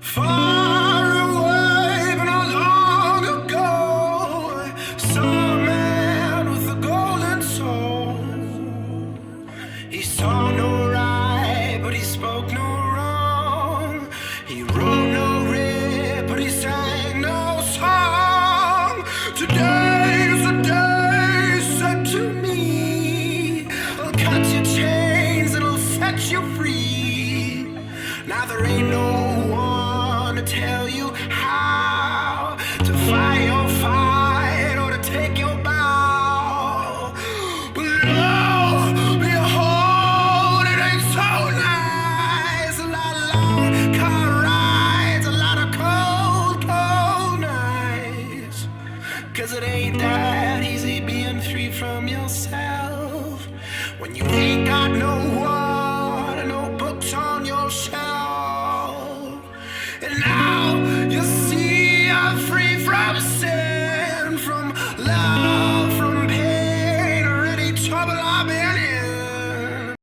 Far away, but not long ago, saw a man with a golden soul. He saw no right, but he spoke no wrong. He wrote no rip, but he sang no song. Today is the day, said to me. I'll cut your chains and I'll set you free. Now there ain't no one to tell you how to fight your fight or to take your bow. But lo, behold, it ain't so nice. A lot of long car rides, a lot of cold, cold nights. 'Cause it ain't that easy being free from yourself when you